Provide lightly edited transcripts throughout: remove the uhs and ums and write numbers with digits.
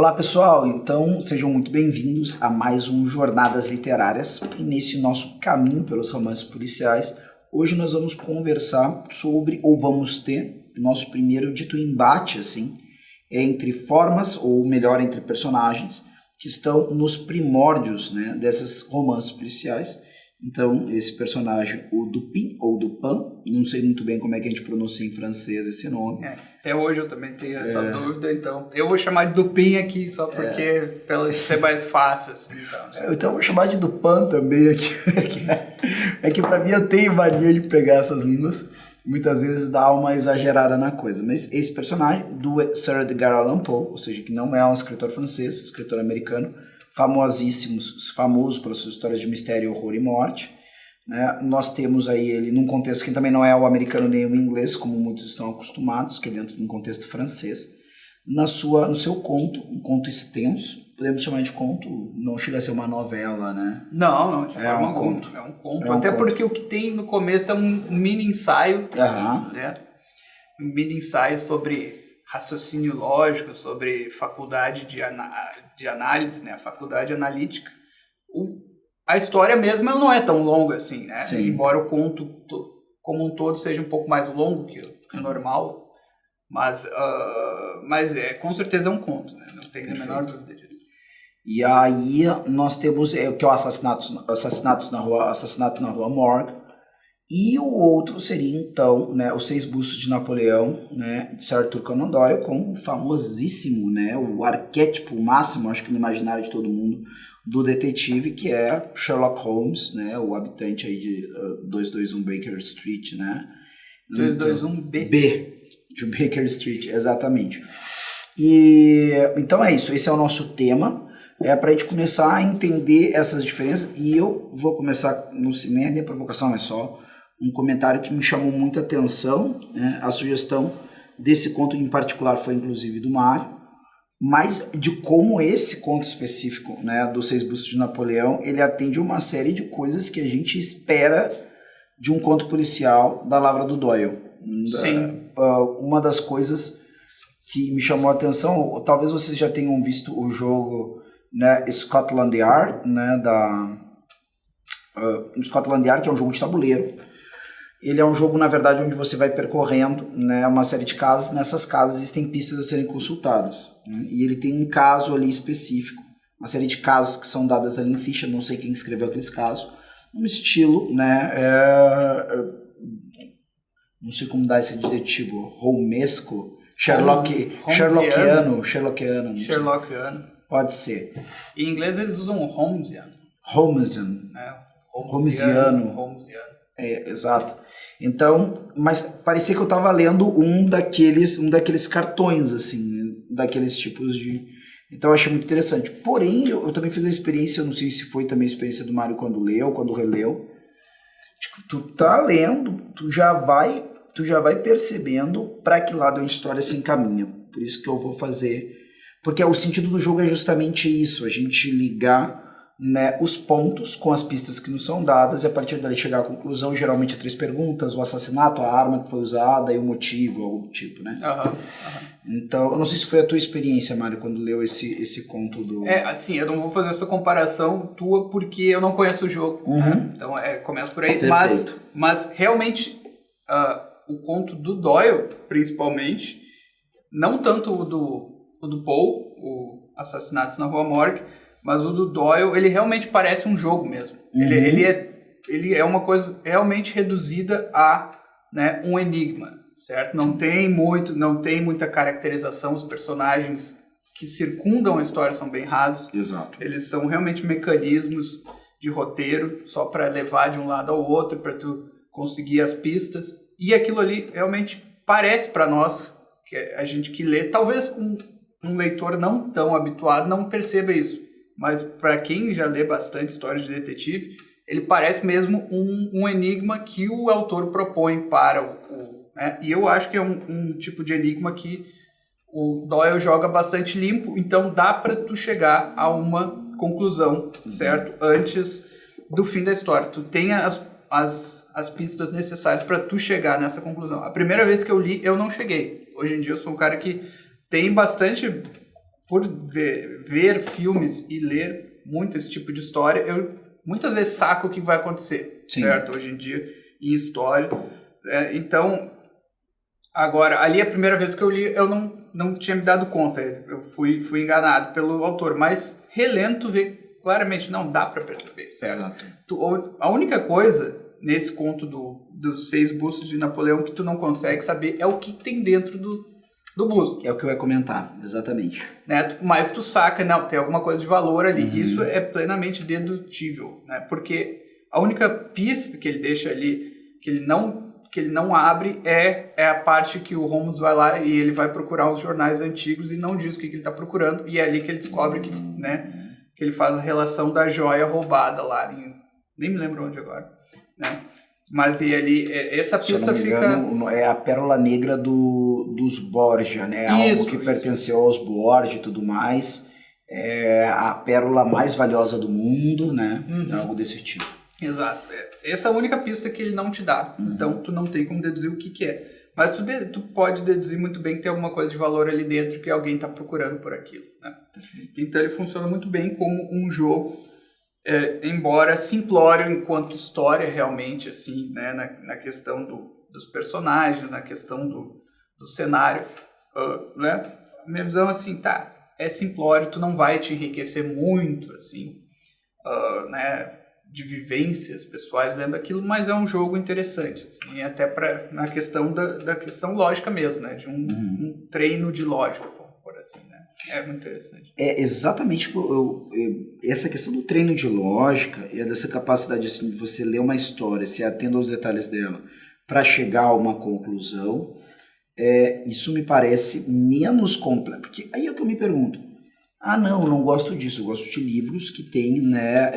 Olá pessoal, então sejam muito bem-vindos a mais um Jornadas Literárias e nesse nosso caminho pelos romances policiais, hoje nós vamos conversar sobre, ou vamos ter, nosso primeiro dito embate, assim, entre formas, ou melhor, entre personagens que estão nos primórdios, né, desses romances policiais. Então, esse personagem, o Dupin, ou Dupin, não sei muito bem como é que a gente pronuncia em francês esse nome. Até hoje eu também tenho essa dúvida, então eu vou chamar de Dupin aqui, só porque, pelo ser mais fácil, assim. Então eu vou chamar de Dupin também aqui, é que pra mim eu tenho mania de pegar essas línguas, muitas vezes dá uma exagerada na coisa, mas esse personagem, do Sir Edgar Allan Poe, ou seja, que não é um escritor francês, escritor americano, famoso pelas suas histórias de mistério, horror e morte, né? Nós temos aí ele num contexto que também não é o americano nem o inglês, como muitos estão acostumados, que é dentro de um contexto francês. No seu conto, um conto extenso, podemos chamar de conto, não chega a ser uma novela, né? Não, de forma alguma. É um conto. Até porque o que tem no começo é um mini ensaio, né? Um mini ensaio sobre raciocínio lógico, sobre faculdade de análise, né? A faculdade analítica. A história mesmo ela não é tão longa assim, né? Sim. Embora o conto como um todo seja um pouco mais longo que o normal, mas com certeza é um conto, né? Não tem a menor dúvida disso. E aí nós temos que é o assassinato na rua Morgue. E o outro seria, então, né, Os Seis Bustos de Napoleão, né, de Sir Arthur Conan Doyle, com o famosíssimo, né, o arquétipo máximo, acho que no imaginário de todo mundo, do detetive, que é Sherlock Holmes, né, o habitante aí de 221 Baker Street, né? 221B. B, de Baker Street, exatamente. E então é isso, esse é o nosso tema. É para a gente começar a entender essas diferenças, e eu vou começar, não sei nem a provocação, é só um comentário que me chamou muita atenção, né? A sugestão desse conto em particular foi inclusive do Mário, mas de como esse conto específico, né, dos Seis Bustos de Napoleão, ele atende uma série de coisas que a gente espera de um conto policial da Lavra do Doyle. Sim. Uma das coisas que me chamou a atenção, talvez vocês já tenham visto o jogo, né, Scotland Yard, né, Scotland Yard, que é um jogo de tabuleiro. Ele é um jogo, na verdade, onde você vai percorrendo, né, uma série de casas. Nessas casas existem pistas a serem consultadas, né, e ele tem um caso ali específico, uma série de casos que são dadas ali em ficha, não sei quem escreveu aqueles casos, um estilo, né, não sei como dar esse adjetivo, holmesco, Sherlockiano. Pode ser. Em inglês eles usam Holmesian. Holmesian. Exato. Então, mas parecia que eu estava lendo um daqueles cartões, assim, né? Daqueles tipos de... Então eu achei muito interessante. Porém, eu também fiz a experiência, eu não sei se foi também a experiência do Mário quando leu, quando releu. Tipo, tu tá lendo, tu já vai percebendo para que lado a história se encaminha. Por isso que eu vou fazer... Porque o sentido do jogo é justamente isso, a gente ligar, né, os pontos com as pistas que nos são dadas e a partir dali chegar à conclusão, geralmente 3 perguntas, o assassinato, a arma que foi usada e o motivo, algo do tipo, né? Então, eu não sei se foi a tua experiência, Mário, quando leu esse conto do... assim, eu não vou fazer essa comparação tua porque eu não conheço o jogo, né? Então, começa por aí. Mas realmente, o conto do Doyle, principalmente, não tanto o do Poe, o Assassinatos na Rua Morgue, mas o do Doyle, ele realmente parece um jogo mesmo. Ele é uma coisa realmente reduzida a, né, um enigma, certo? Não tem muita caracterização, os personagens que circundam a história são bem rasos. Exato. Eles são realmente mecanismos de roteiro, só para levar de um lado ao outro, para tu conseguir as pistas. E aquilo ali realmente parece para nós, que a gente que lê, talvez um leitor não tão habituado não perceba isso. Mas para quem já lê bastante história de detetive, ele parece mesmo um enigma que o autor propõe para né? E eu acho que é um tipo de enigma que o Doyle joga bastante limpo, então dá para tu chegar a uma conclusão, certo? Antes do fim da história. Tu tem as pistas necessárias para tu chegar nessa conclusão. A primeira vez que eu li, eu não cheguei. Hoje em dia eu sou um cara que tem bastante por ver filmes e ler muito esse tipo de história, eu muitas vezes saco o que vai acontecer, Sim. certo? Hoje em dia, em história. Então, agora, ali a primeira vez que eu li, eu não tinha me dado conta. Eu fui enganado pelo autor, mas relendo tu vê claramente, não dá pra perceber, certo? Exato. A única coisa nesse conto dos 6 bustos de Napoleão que tu não consegue saber é o que tem dentro do busto. É o que eu ia comentar, exatamente. Né? Mas tu saca, não, tem alguma coisa de valor ali. Isso é plenamente dedutível, né? Porque a única pista que ele deixa ali, que ele não abre, é a parte que o Holmes vai lá e ele vai procurar os jornais antigos e não diz o que ele está procurando, e é ali que ele descobre que, né, que ele faz a relação da joia roubada lá, nem me lembro onde agora, né? Mas e ali, essa pista fica... Engano, é a pérola negra dos Borgia, né? Algo que pertenceu aos Borgia e tudo mais. É a pérola mais valiosa do mundo, né? Algo desse tipo. Exato. Essa é a única pista que ele não te dá. Então, tu não tem como deduzir o que é. Mas tu pode deduzir muito bem que tem alguma coisa de valor ali dentro que alguém está procurando por aquilo, né? Então, ele funciona muito bem como um jogo, embora simplório enquanto história realmente, assim, né, na questão dos personagens, na questão do cenário, né? A minha visão, assim, é simplório, tu não vai te enriquecer muito, assim, né, de vivências pessoais lendo aquilo, mas é um jogo interessante, assim, até na questão da questão lógica mesmo, né, de um treino de lógica, por assim, né. É muito interessante. É exatamente essa questão do treino de lógica e dessa capacidade assim, de você ler uma história, se atendo aos detalhes dela para chegar a uma conclusão, isso me parece menos complexo. Porque aí é o que eu me pergunto. Não gosto disso. Eu gosto de livros que têm, né,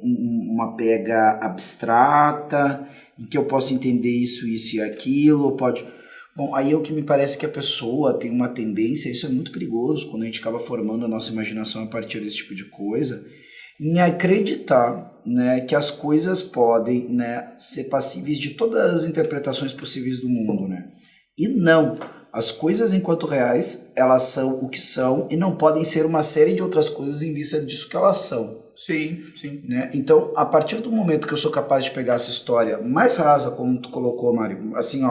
uma pega abstrata, em que eu posso entender isso e aquilo, pode... Bom, aí é o que me parece que a pessoa tem uma tendência, isso é muito perigoso, quando a gente acaba formando a nossa imaginação a partir desse tipo de coisa, em acreditar, né, que as coisas podem, né, ser passíveis de todas as interpretações possíveis do mundo, né? E não, as coisas enquanto reais, elas são o que são e não podem ser uma série de outras coisas em vista disso que elas são. Sim, sim. Né? Então, a partir do momento que eu sou capaz de pegar essa história mais rasa, como tu colocou, Mário, assim,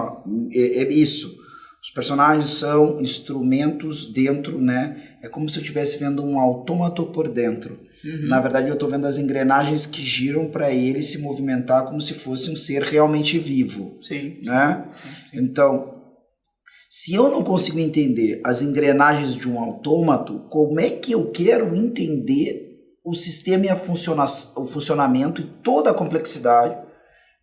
é isso. Os personagens são instrumentos dentro, né? É como se eu estivesse vendo um autômato por dentro. Na verdade, eu estou vendo as engrenagens que giram para ele se movimentar como se fosse um ser realmente vivo. Sim. Né? Sim. Então, se eu não consigo entender as engrenagens de um autômato, como é que eu quero entender o sistema e o funcionamento e toda a complexidade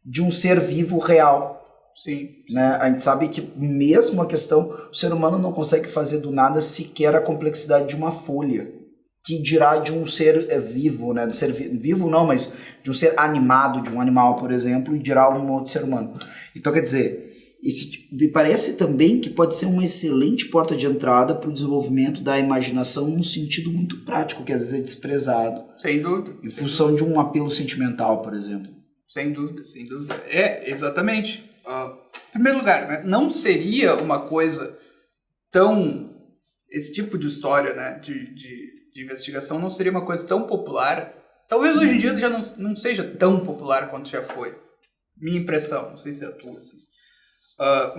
de um ser vivo real? Sim. Né? A gente sabe que mesmo a questão, o ser humano não consegue fazer do nada sequer a complexidade de uma folha, que dirá de um ser vivo, né? Do ser vivo não, mas de um ser animado, de um animal, por exemplo, e dirá um outro ser humano. Então, quer dizer, me parece também que pode ser uma excelente porta de entrada para o desenvolvimento da imaginação num sentido muito prático, que às vezes é desprezado. Sem dúvida. Em função de um apelo sentimental, por exemplo. Sem dúvida, sem dúvida. Exatamente. Em primeiro lugar, né, não seria uma coisa tão... Esse tipo de história, né, de investigação não seria uma coisa tão popular. Talvez hoje em dia já não seja tão popular quanto já foi. Minha impressão, não sei se é a tua, assim.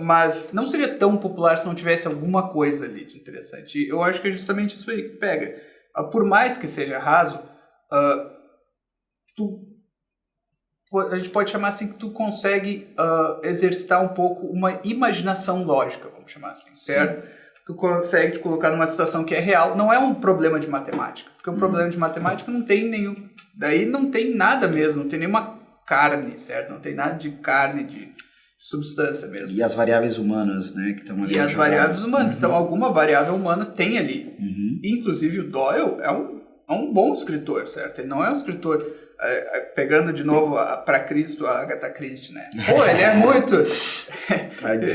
Mas não seria tão popular se não tivesse alguma coisa ali de interessante. E eu acho que é justamente isso aí que pega. Por mais que seja raso, a gente pode chamar assim que tu consegue exercitar um pouco uma imaginação lógica, vamos chamar assim, certo? Sim. Tu consegue te colocar numa situação que é real. Não é um problema de matemática, porque um problema de matemática não tem nenhum... Daí não tem nada mesmo, não tem nenhuma carne, certo? Não tem nada de carne, de substância mesmo. E as variáveis humanas, né, que estão ali. E as variáveis humanas. Então, alguma variável humana tem ali. Inclusive, o Doyle é um bom escritor, certo? Ele não é um escritor... pegando de novo para Cristo, a Agatha Christie, né? Pô, ele é muito...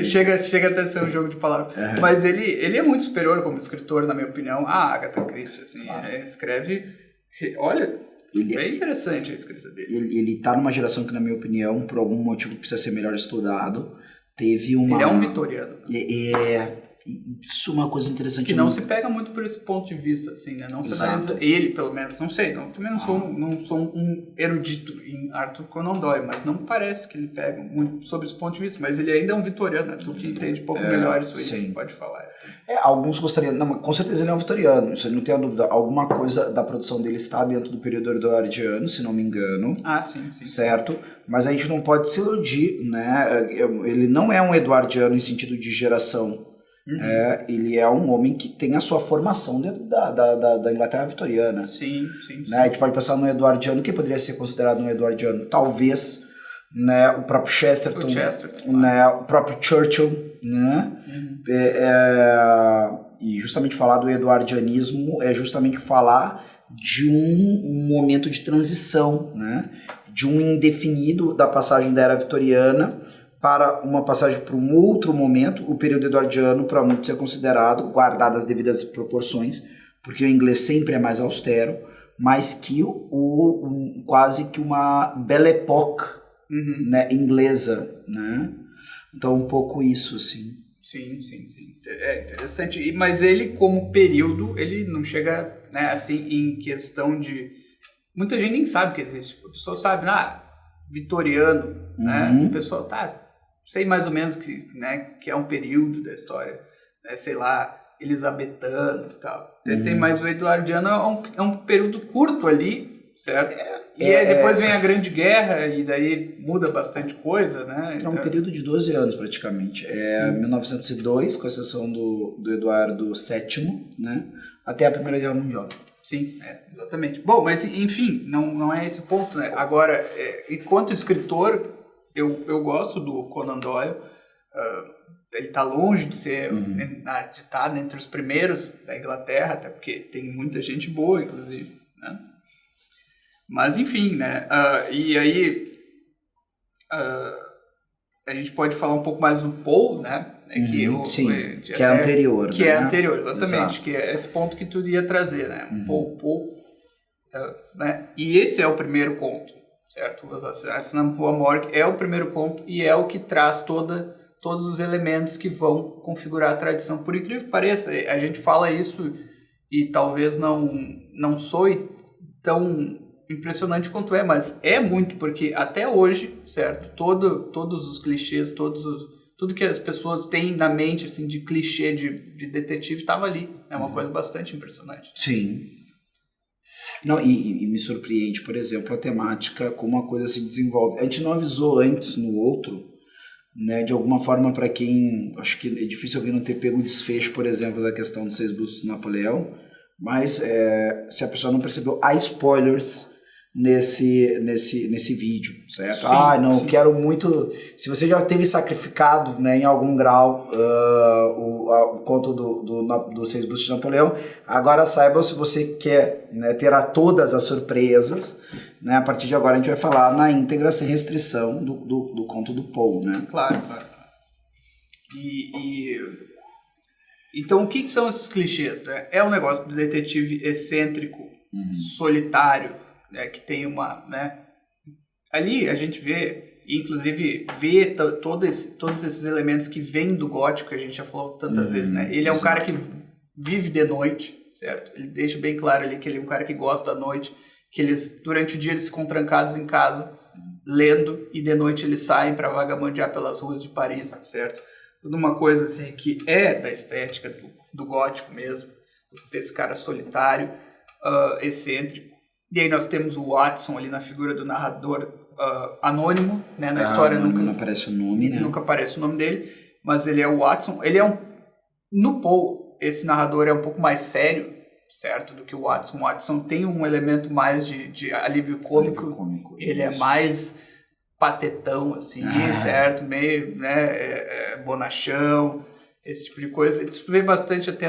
chega até a ser um jogo de palavras. Mas ele é muito superior como escritor, na minha opinião, a Agatha Christie, assim. Ele escreve... Olha... Bem interessante a escrita dele. Ele tá numa geração que, na minha opinião, por algum motivo precisa ser melhor estudado. Teve uma... Ele é um vitoriano. E isso é uma coisa interessante. Que não se pega muito por esse ponto de vista, assim, né? Não se analisa ele, pelo menos, não sei. Também não sou um erudito em Arthur Conan Doyle, mas não parece que ele pega muito sobre esse ponto de vista. Mas ele ainda é um vitoriano, né? Tu que entende um pouco melhor isso aí, sim. pode falar. Alguns gostariam... Não, com certeza ele é um vitoriano, isso aí não tem a dúvida. Alguma coisa da produção dele está dentro do período eduardiano, se não me engano. Ah, sim. Certo? Mas a gente não pode se iludir, né? Ele não é um eduardiano em sentido de geração. Ele é um homem que tem a sua formação dentro da Inglaterra vitoriana. Sim. Né? A gente pode pensar no eduardiano, que poderia ser considerado um eduardiano. Talvez, né, o próprio Chesterton, né, o próprio Churchill, né? E justamente falar do eduardianismo é justamente falar de um momento de transição, né? De um indefinido da passagem da era vitoriana para uma passagem para um outro momento. O período eduardiano, para muitos, é considerado, guardadas as devidas proporções, porque o inglês sempre é mais austero, mas que quase que uma Belle Époque, né, inglesa, né? Então, um pouco isso, assim. Sim. É interessante. Mas ele, como período, ele não chega, né, assim, em questão de... Muita gente nem sabe que existe. A pessoa sabe, vitoriano, né? O pessoal, sei mais ou menos que é um período da história, né? Sei lá, elisabetano e tal. Tem mais o eduardiano, é um período curto ali, certo? Depois vem a Grande Guerra e daí muda bastante coisa, né? É um período de 12 anos praticamente. 1902, com exceção do Eduardo VII, né? Até a Primeira Guerra Mundial. Sim, exatamente. Bom, mas enfim, não é esse o ponto, né? Agora, enquanto escritor, eu gosto do Conan Doyle. Ele está longe de ser de estar entre os primeiros da Inglaterra, até porque tem muita gente boa, inclusive, né? Mas enfim, né? E aí a gente pode falar um pouco mais do Poe, né? Que é anterior. Que é anterior, exatamente. Exato. Que é esse ponto que tu ia trazer, né? Poe, né? E esse é o primeiro conto, certo? Os Assassinatos na Rua Morgue é o primeiro conto e é o que traz todos os elementos que vão configurar a tradição. Por incrível que pareça, a gente fala isso e talvez não soe tão impressionante quanto mas é muito, porque até hoje, certo? Todos os clichês, tudo que as pessoas têm na mente, assim, de clichê de detetive estava ali. É uma coisa bastante impressionante. Sim. Não, e me surpreende, por exemplo, a temática, como a coisa se desenvolve. A gente não avisou antes no outro, né, de alguma forma, para quem... Acho que é difícil alguém não ter pego o desfecho, por exemplo, da questão dos 6 bustos de Napoleão, mas se a pessoa não percebeu, há spoilers nesse vídeo, certo? Sim. Quero muito... Se você já teve sacrificado, né, em algum grau o conto do 6 bustos de Napoleão, agora saiba, se você quer, né, terá todas as surpresas, né, a partir de agora a gente vai falar na íntegra, sem restrição, do conto do Poe, né? Claro. Então, o que são esses clichês, né? É um negócio do detetive excêntrico, solitário, né, que tem uma, né? Ali a gente vê, inclusive, todos esses elementos que vêm do gótico, que a gente já falou tantas vezes, né? Ele é um cara que vive de noite, certo? Ele deixa bem claro ali que ele é um cara que gosta da noite, que durante o dia eles ficam trancados em casa, lendo, e de noite eles saem para vagabundear pelas ruas de Paris, certo? Tudo uma coisa assim que é da estética do gótico mesmo, desse cara solitário, excêntrico. E aí nós temos o Watson ali na figura do narrador anônimo, né? Na história não aparece o nome, né? Nunca aparece o nome dele, mas ele é o Watson. Ele é no Poe, esse narrador é um pouco mais sério, certo, do que o Watson. O Watson tem um elemento mais de alívio cômico. Ele é mais patetão, assim, certo? Meio, né, bonachão, esse tipo de coisa. Isso vê bastante até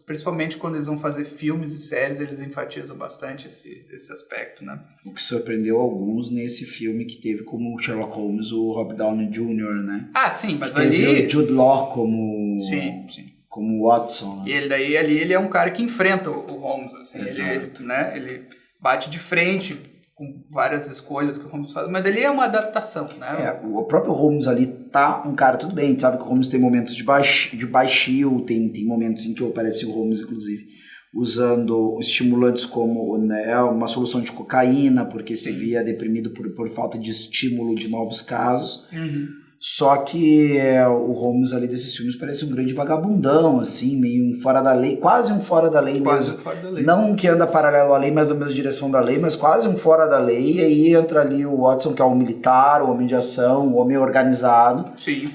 principalmente quando eles vão fazer filmes e séries, eles enfatizam bastante esse aspecto, né? O que surpreendeu alguns nesse filme que teve como Sherlock Holmes o Robert Downey Jr., né? Sim, mas teve o Jude Law como... Sim. Como Watson, né? E ele é um cara que enfrenta o Holmes, assim. Ele bate de frente, com várias escolhas que o Holmes faz, mas ele é uma adaptação, né? O próprio Holmes ali tá um cara, tudo bem, a gente sabe que o Holmes tem momentos de baixio, tem momentos em que aparece o Holmes, inclusive, usando estimulantes como, né, uma solução de cocaína, porque se via deprimido por falta de estímulo de novos casos. Só que o Holmes ali desses filmes parece um grande vagabundão, assim, meio um fora da lei, quase um fora da lei quase mesmo. Fora da lei. Não um que anda paralelo à lei, mas na mesma direção da lei, mas quase um fora da lei. E aí entra ali o Watson, que é um militar, o homem de ação, o homem organizado. Sim.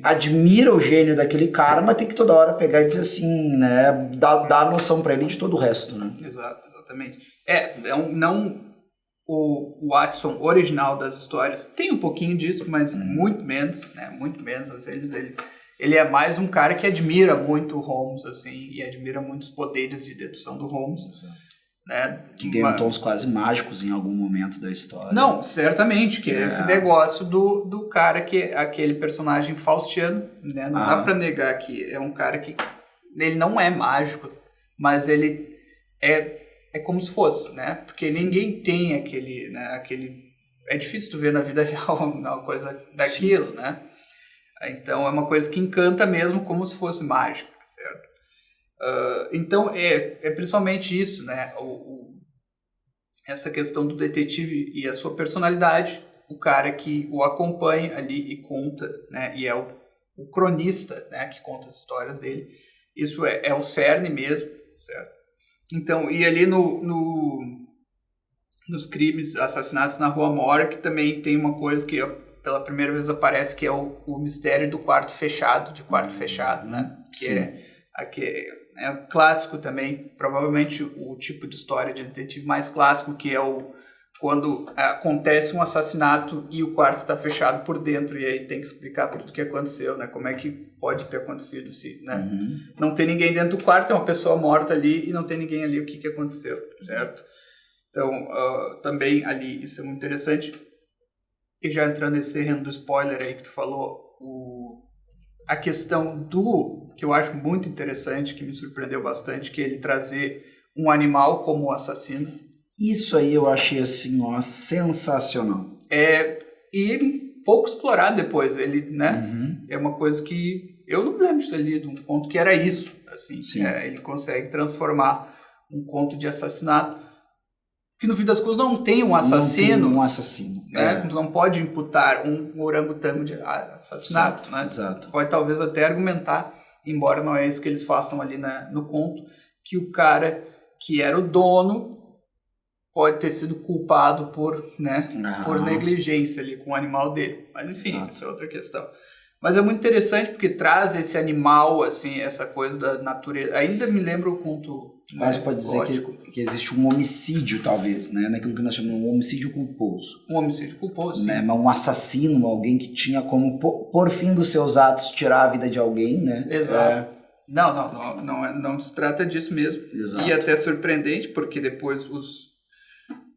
Admira o gênio daquele cara, mas tem que toda hora pegar e dizer assim, né, dar noção pra ele de todo o resto, né? Exatamente. Não... O Watson original das histórias tem um pouquinho disso, mas muito menos, né? Muito menos. Às vezes ele é mais um cara que admira muito o Holmes, assim, e admira muito os poderes de dedução do Holmes, né? Que ganham tons quase mágicos em algum momento da história. Não, certamente, que é esse negócio do cara que é aquele personagem faustiano, né? Não dá pra negar que é um cara que ele não é mágico, mas ele é como se fosse, né? Porque ninguém tem aquele, né? É difícil tu ver na vida real uma coisa daquilo, né? Então é uma coisa que encanta mesmo como se fosse mágica, certo? Então é principalmente isso, né? Essa questão do detetive e a sua personalidade, o cara que o acompanha ali e conta, né? E é o cronista, né? Que conta as histórias dele. Isso é o cerne mesmo, certo? Então, e ali nos crimes, assassinatos na Rua Morgue, também tem uma coisa que pela primeira vez aparece, que é o mistério do quarto fechado, né? Que é clássico também, provavelmente o tipo de história de detetive mais clássico, que é quando acontece um assassinato e o quarto está fechado por dentro, e aí tem que explicar tudo o que aconteceu, né? Como é que pode ter acontecido se, né? Não tem ninguém dentro do quarto, tem uma pessoa morta ali e não tem ninguém ali, o que aconteceu, certo? Então, também ali, isso é muito interessante. E já entrando nesse terreno do spoiler aí que tu falou, a questão que eu acho muito interessante, que me surpreendeu bastante, que é ele trazer um animal como assassino. Isso aí eu achei assim, ó, sensacional. E pouco explorado depois. Ele, né? É uma coisa que eu não me lembro de ter lido um conto que era isso. Assim, ele consegue transformar um conto de assassinato, que no fim das contas não tem um assassino. Não tem um assassino. Né? Tu não pode imputar um orangotango de assassinato. Exato, né? Exato. Pode talvez até argumentar, embora não é isso que eles façam ali no conto, que o cara que era o dono pode ter sido culpado por negligência ali com o animal dele. Mas enfim, isso é outra questão. Mas é muito interessante porque traz esse animal, assim, essa coisa da natureza. Ainda me lembra o conto. Mas pode dizer que existe um homicídio, talvez, né? Naquilo que nós chamamos de um homicídio culposo. Um homicídio culposo, sim. Né? Mas um assassino, alguém que tinha como, por fim dos seus atos, tirar a vida de alguém, né? Exato. Não se trata disso mesmo. Exato. E até surpreendente, porque depois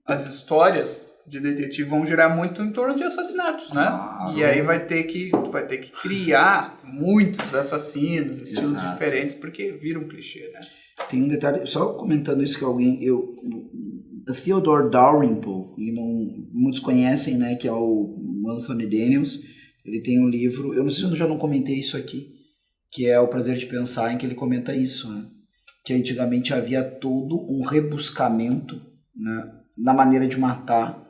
as histórias de detetive vão girar muito em torno de assassinatos, né? E aí vai ter que criar muitos assassinos, estilos diferentes, porque vira um clichê, né? Tem um detalhe, só comentando isso, que Theodore Dalrymple, muitos conhecem, né, que é o Anthony Daniels. Ele tem um livro, eu não sei se eu já não comentei isso aqui, que é O Prazer de Pensar, em que ele comenta isso, né? Que antigamente havia todo um rebuscamento, né, na maneira de matar,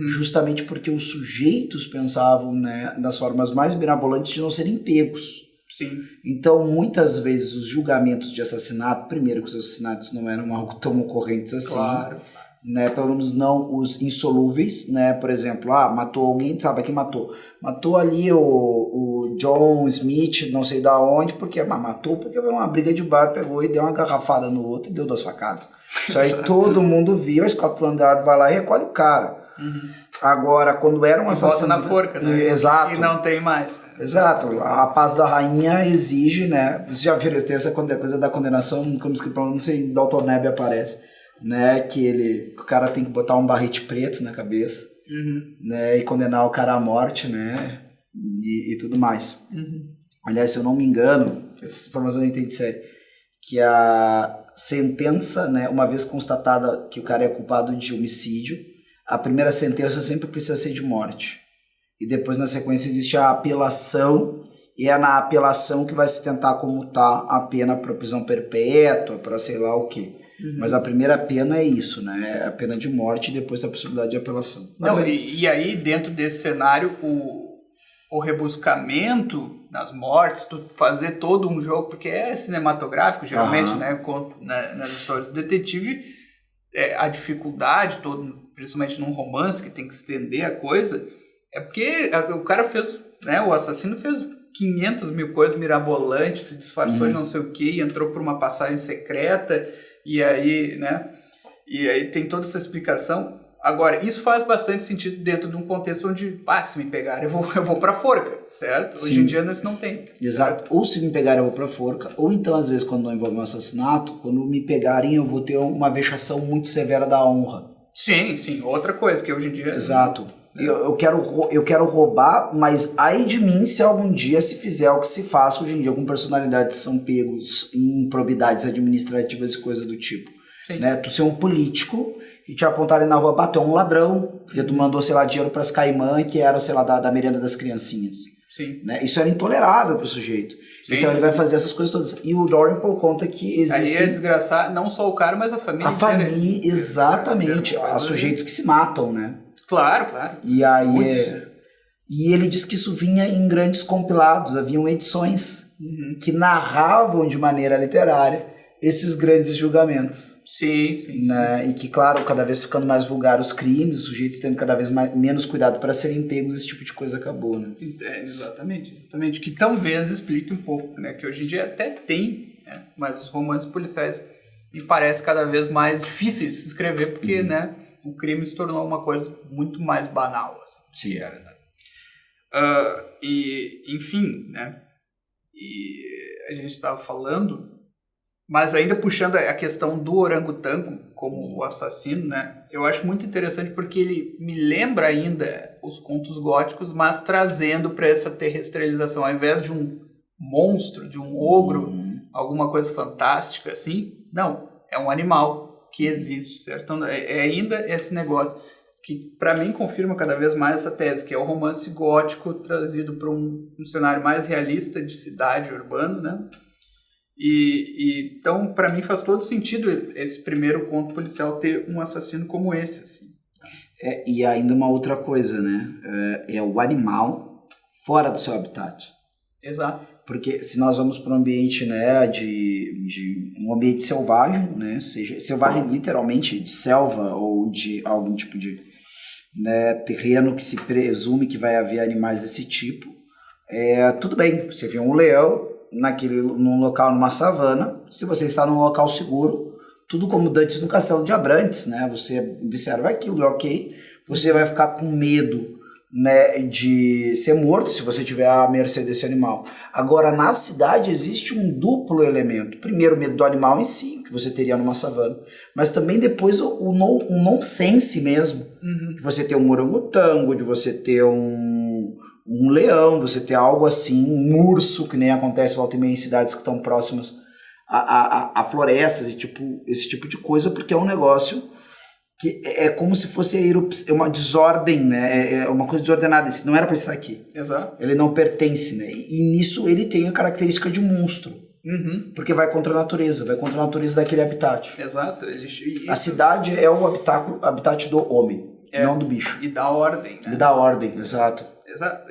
justamente porque os sujeitos pensavam, né, das formas mais mirabolantes de não serem pegos. Sim. Então, muitas vezes, os julgamentos de assassinato, primeiro que os assassinatos não eram algo tão ocorrentes assim, claro. Né, pelo menos não os insolúveis, né, por exemplo, matou alguém, sabe quem matou? Matou ali o John Smith, não sei da onde, porque matou porque uma briga de bar, pegou e deu uma garrafada no outro e deu 2 facadas. Isso aí todo mundo viu, a Scotland Yard vai lá e recolhe o cara. Agora, quando era um assassino... bota na forca, né? Exato. E não tem mais. Exato. A paz da rainha exige, né? Vocês já viram essa coisa da condenação, como que não sei, em Downton Abbey aparece, né? Que o cara tem que botar um barrete preto na cabeça, né? E condenar o cara à morte, né? E tudo mais. Aliás, se eu não me engano, essa informação eu entendi de série, que a sentença, né? Uma vez constatada que o cara é culpado de homicídio, a primeira sentença sempre precisa ser de morte. E depois, na sequência, existe a apelação, e é na apelação que vai se tentar comutar a pena para prisão perpétua, para sei lá o quê. Mas a primeira pena é isso, né? É a pena de morte e depois a possibilidade de apelação. Não, e aí, dentro desse cenário, o rebuscamento nas mortes, tu fazer todo um jogo, porque é cinematográfico, geralmente, né? Nas histórias do detetive, a dificuldade, principalmente num romance que tem que estender a coisa, é porque o cara fez, né? O assassino fez 500 mil coisas mirabolantes, se disfarçou de não sei o que, entrou por uma passagem secreta, e aí, né? E aí tem toda essa explicação. Agora, isso faz bastante sentido dentro de um contexto onde, se me pegar, eu vou pra forca, certo? Sim. Hoje em dia isso não tem. Exato. Ou se me pegarem, eu vou pra forca, ou então, às vezes, quando não envolve um assassinato, quando me pegarem, eu vou ter uma vexação muito severa da honra. Sim. Outra coisa que hoje em dia... Exato. Eu quero roubar, mas ai de mim se algum dia se fizer o que se faz hoje em dia com personalidades que são pegos em improbidades administrativas e coisas do tipo. Né? Tu ser um político e te apontarem na rua, bateu um ladrão, porque tu mandou, sei lá, dinheiro pras caimã, que era, sei lá, da merenda das criancinhas. Sim. Né? Isso era intolerável pro sujeito. Sim. Então ele vai fazer essas coisas todas. E o Dalrymple conta que existem... Aí ia desgraçar não só o cara, mas a família. A família, exatamente. Há sujeitos que se matam, né? Claro. E aí e ele diz que isso vinha em grandes compilados, haviam edições que narravam de maneira literária esses grandes julgamentos. Sim. Né? E que, claro, cada vez ficando mais vulgar os crimes, os sujeitos tendo cada vez menos cuidado para serem pegos, esse tipo de coisa acabou, né? Exatamente. Que talvez explique um pouco, né? Que hoje em dia até tem, né? Mas os romances policiais me parece cada vez mais difícil de se escrever, porque, né? O crime se tornou uma coisa muito mais banal, assim, que era, né? Enfim, né? E a gente estava falando, mas ainda puxando a questão do orangotango como o assassino, né? Eu acho muito interessante porque ele me lembra ainda os contos góticos, mas trazendo para essa terrestrialização, ao invés de um monstro, de um ogro, alguma coisa fantástica, assim, não, é um animal que existe, certo? Então é ainda esse negócio que para mim confirma cada vez mais essa tese, que é o romance gótico trazido para um cenário mais realista de cidade urbano, né? Então para mim faz todo sentido esse primeiro conto policial ter um assassino como esse, assim. E ainda uma outra coisa, né? É o animal fora do seu habitat. Exato. Porque se nós vamos para um ambiente, né, de um ambiente selvagem, né, seja selvagem literalmente de selva ou de algum tipo de, né, terreno que se presume que vai haver animais desse tipo, tudo bem, você vê um leão num local, numa savana, se você está num local seguro, tudo como Dantes no Castelo de Abrantes, né, você observa aquilo, ok, você vai ficar com medo, né, de ser morto se você tiver à mercê desse animal. Agora, na cidade existe um duplo elemento. Primeiro, o medo do animal em si, que você teria numa savana, mas também depois o nonsense mesmo. De você ter um orangotango, de você ter um leão, você ter algo assim, um urso, que nem acontece volta e meia em cidades que estão próximas a florestas, esse tipo de coisa, porque é um negócio que é como se fosse uma desordem, né? É uma coisa desordenada. Não era para estar aqui. Exato. Ele não pertence, né? E nisso ele tem a característica de monstro. Porque vai contra a natureza daquele habitat. Exato. A cidade é o habitat do homem, não do bicho. E dá ordem, né? E dá ordem, exato.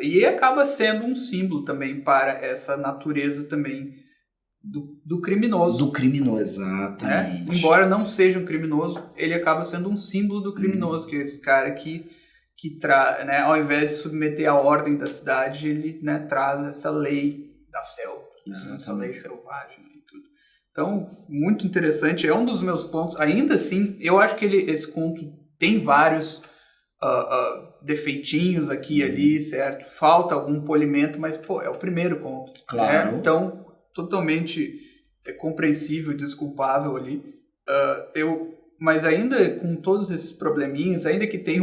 E acaba sendo um símbolo também para essa natureza também do criminoso. Do criminoso, exatamente. Embora não seja um criminoso, ele acaba sendo um símbolo do criminoso, que é esse cara que né, ao invés de submeter a ordem da cidade, ele, né, traz essa lei da selva, né, essa lei selvagem e tudo. Então, muito interessante. É um dos meus pontos. Ainda assim, eu acho que esse conto tem vários defeitinhos aqui e ali, certo? Falta algum polimento, mas, é o primeiro conto. Claro. Né? Então, totalmente compreensível e desculpável ali. Mas ainda com todos esses probleminhas, ainda que tenha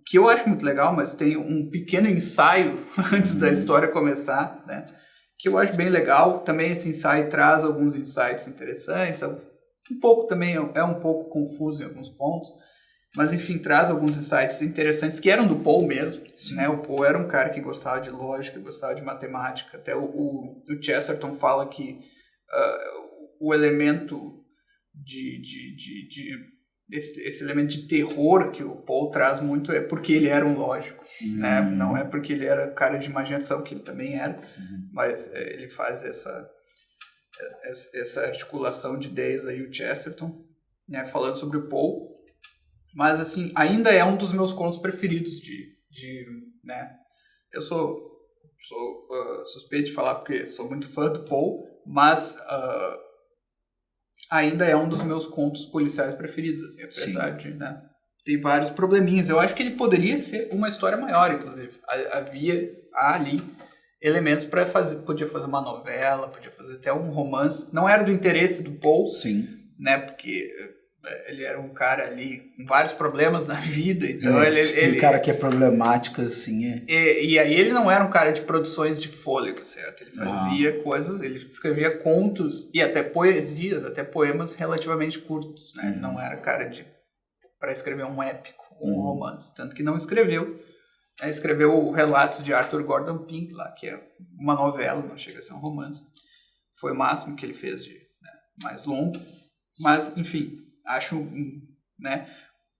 que eu acho muito legal, mas tem um pequeno ensaio antes da história começar, né? Que eu acho bem legal. Também esse ensaio traz alguns insights interessantes, um pouco também é um pouco confuso em alguns pontos, Mas, enfim, traz alguns insights interessantes que eram do Poe mesmo. Né? O Poe era um cara que gostava de lógica, gostava de matemática. Até o Chesterton fala que o elemento esse elemento de terror que o Poe traz muito é porque ele era um lógico, né? Não é porque ele era cara de imaginação, que ele também era, mas ele faz essa articulação de ideias aí, o Chesterton, né? Falando sobre o Poe, mas assim, ainda é um dos meus contos preferidos né? Eu sou suspeito de falar porque sou muito fã do Poe, mas ainda é um dos meus contos policiais preferidos, assim, apesar de, né, tem vários probleminhas. Eu acho que ele poderia ser uma história maior, inclusive. Há ali elementos para podia fazer uma novela, podia fazer até um romance. Não era do interesse do Poe, né, porque ele era um cara ali com vários problemas na vida, então tem um cara que é problemático, assim, E aí ele não era um cara de produções de fôlego, certo? Ele fazia coisas, ele escrevia contos e até poesias, até poemas relativamente curtos, né? Ele não era cara para escrever um épico, um romance, tanto que não escreveu. Escreveu Relatos de Arthur Gordon Pym, lá, que é uma novela, não chega a ser um romance. Foi o máximo que ele fez de, né, mais longo, mas enfim, acho, né?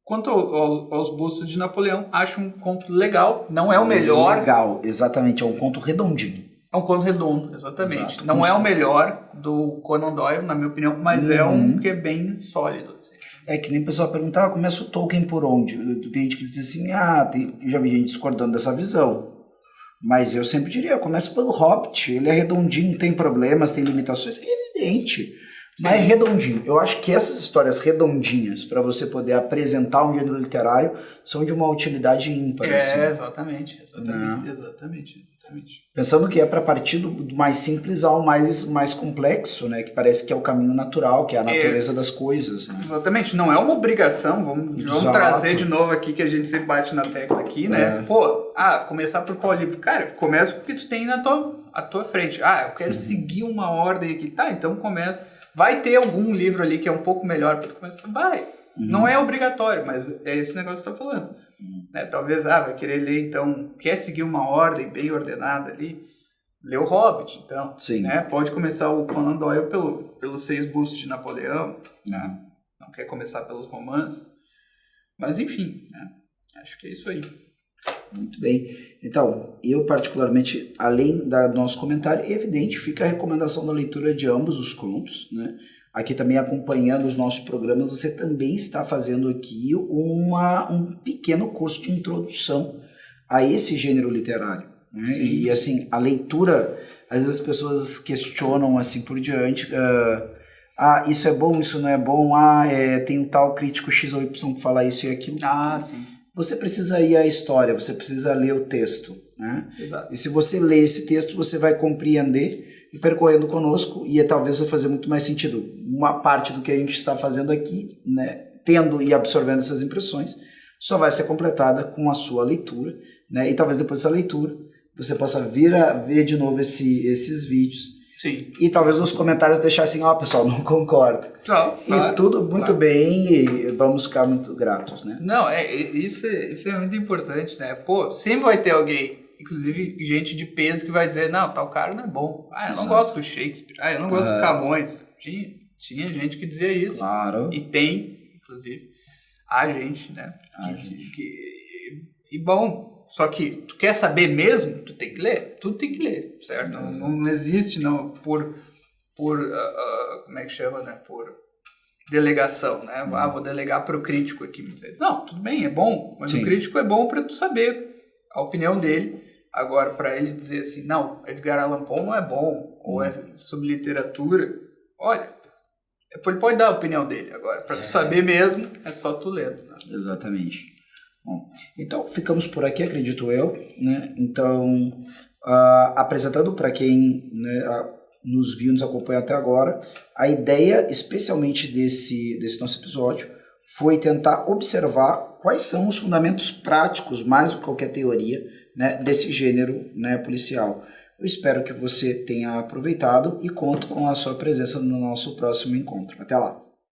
Quanto aos bustos de Napoleão, acho um conto legal. Não é o melhor. Legal, exatamente. É um conto redondinho. É um conto redondo, exatamente. Exato. Não é o melhor do Conan Doyle, na minha opinião, mas é um que é bem sólido. Assim. É que nem o pessoal perguntar, começa o Tolkien por onde? Tem gente que diz assim, eu já vi gente discordando dessa visão. Mas eu sempre diria, começa pelo Hobbit. Ele é redondinho, tem problemas, tem limitações. É evidente. Mas é redondinho. Eu acho que essas histórias redondinhas, para você poder apresentar um gênero literário, são de uma utilidade ímpar. Assim. Exatamente. Pensando que é para partir do mais simples ao mais complexo, né? Que parece que é o caminho natural, que é a natureza das coisas. Né? Exatamente. Não é uma obrigação. Vamos trazer de novo aqui, que a gente sempre bate na tecla aqui, né? Começar por qual livro? Cara, começa porque tu tem à tua frente. Eu quero seguir uma ordem aqui. Tá, então começa. Vai ter algum livro ali que é um pouco melhor para tu começar? Vai. Não é obrigatório, mas é esse negócio que tu tá falando. Né? Talvez, vai querer ler, então, quer seguir uma ordem bem ordenada ali, lê o Hobbit, então. Sim. Né? Pode começar o Conan Doyle pelos 6 bustos de Napoleão, né? Não quer começar pelos romances. Mas, enfim, né? Acho que é isso aí. Muito bem. Então, eu particularmente, além do nosso comentário, é evidente, fica a recomendação da leitura de ambos os contos, né? Aqui também acompanhando os nossos programas, você também está fazendo aqui um pequeno curso de introdução a esse gênero literário. Né? E assim, a leitura, às vezes as pessoas questionam assim por diante, isso é bom, isso não é bom, tem um tal crítico X ou Y que fala isso e aquilo. Sim. Você precisa ir à história, você precisa ler o texto. Né? Exato. E se você ler esse texto, você vai compreender e percorrendo conosco, e talvez vai fazer muito mais sentido. Uma parte do que a gente está fazendo aqui, né, tendo e absorvendo essas impressões, só vai ser completada com a sua leitura, né, e talvez depois dessa leitura você possa vir a ver de novo esses vídeos. Sim. E talvez nos comentários deixar assim, pessoal, não concordo. E tudo muito bem, e vamos ficar muito gratos, né? Não, isso é muito importante, né? Sempre vai ter alguém, inclusive gente de peso, que vai dizer, não, tal cara não é bom. Eu não gosto do Shakespeare. Eu não gosto do Camões. Tinha gente que dizia isso. Claro. E tem, inclusive, a gente, né? E bom, só que tu quer saber mesmo, tu tem que ler. Tudo tem que ler, certo? Não existe, não, por como é que chama, né? Por delegação, né? Vou delegar para o crítico aqui. Não, tudo bem, é bom. Mas o crítico é bom para tu saber a opinião dele. Agora, para ele dizer assim, não, Edgar Allan Poe não é bom, ou é sobre literatura, olha, ele pode dar a opinião dele. Agora, para tu saber mesmo, é só tu lendo. Né? Exatamente. Bom, então, ficamos por aqui, acredito eu. Né? Então, apresentando para quem, né, nos viu, nos acompanhou até agora, a ideia, especialmente desse nosso episódio, foi tentar observar quais são os fundamentos práticos, mais do que qualquer teoria, né, desse gênero, né, policial. Eu espero que você tenha aproveitado e conto com a sua presença no nosso próximo encontro. Até lá!